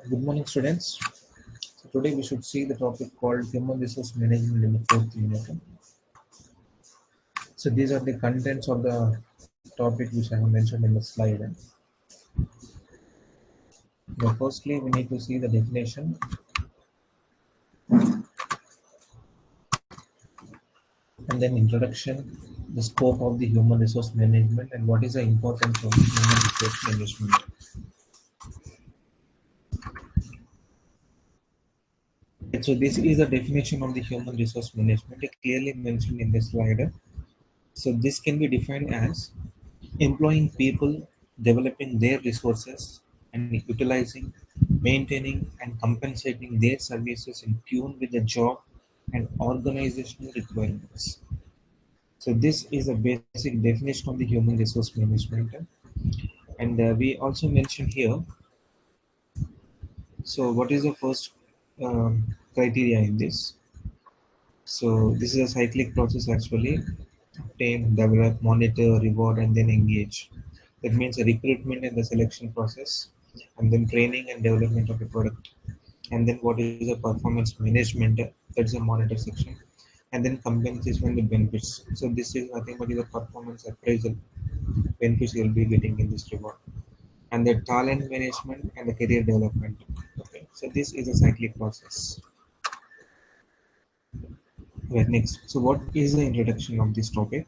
Good morning, students. So today we should see the topic called Human Resource Management in the fourth unit. So these are the contents of the topic which I have mentioned in the slide. Now, firstly, we need to see the definition and then introduction, the scope of the human resource management, and what is the importance of human resource management. So this is the definition of the human resource management, clearly mentioned in the slide. So this can be defined as employing people, developing their resources, and utilizing, maintaining, and compensating their services in tune with the job and organizational requirements. So this is a basic definition of the human resource management. And we also mentioned here, so what is the first criteria in this? So this is a cyclic process actually. Obtain, develop, monitor, reward, and then engage. That means a recruitment and the selection process, and then training and development of a product. And then what is the performance management? That's a monitor section. And then compensation and the benefits. So this is nothing but is a performance appraisal benefits you'll be getting in this reward. And the talent management and the career development. Okay. So this is a cyclic process. Right, next. So what is the introduction of this topic?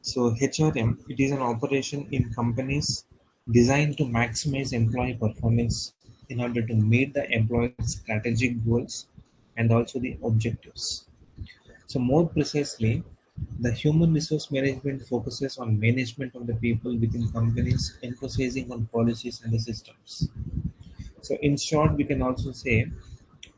So HRM, it is an operation in companies designed to maximize employee performance in order to meet the employee's strategic goals and also the objectives. So more precisely, the human resource management focuses on management of the people within companies, emphasizing on policies and the systems. So in short, we can also say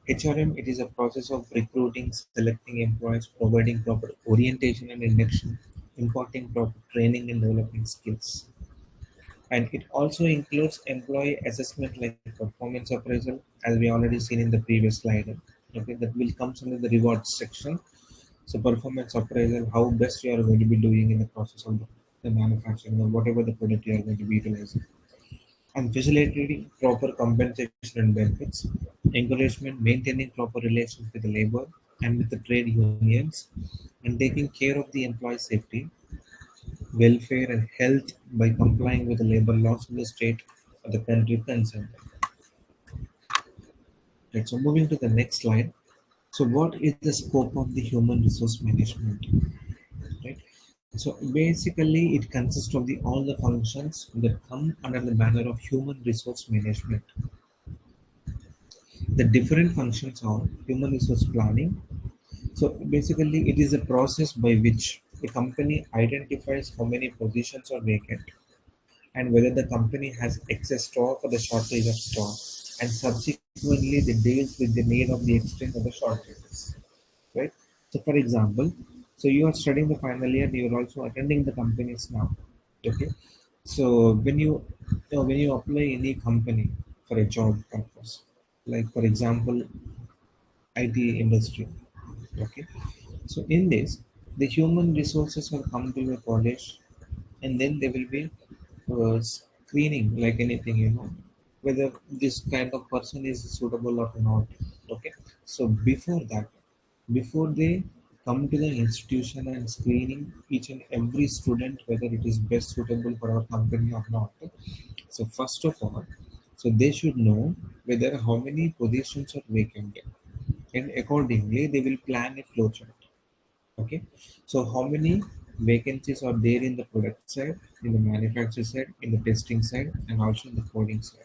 HRM, it is a process of recruiting, selecting employees, providing proper orientation and induction, imparting proper training and developing skills. And it also includes employee assessment like performance appraisal, as we already seen in the previous slide. Okay, that will come under the rewards section. So performance appraisal, how best you are going to be doing in the process of the manufacturing or whatever the product you are going to be utilizing, and facilitating proper compensation and benefits, encouragement, maintaining proper relations with the labor and with the trade unions, and taking care of the employee safety, welfare, and health by complying with the labor laws of the state or the country concerned. Right, so moving to the next slide. So what is the scope of the human resource management? Right. So basically, it consists of the all the functions that come under the banner of human resource management. The different functions are human resource planning. So basically, it is a process by which a company identifies how many positions are vacant and whether the company has excess stock or the shortage of stock, and subsequently, they deals with the need of the extent of the shortages. Right. So, for example, so you are studying the final year, you are also attending the companies now. Okay. So when you apply any company for a job purpose, like for example, IT industry. Okay. So in this, the human resources will come to your college, and then they will be screening like anything, whether this kind of person is suitable or not. Okay. So before they come to the institution and screening each and every student whether it is best suitable for our company or not. So first of all, so they should know whether how many positions are vacant, and accordingly they will plan a flowchart. Okay, so how many vacancies are there in the product side, in the manufacturer side, in the testing side, and also in the coding side.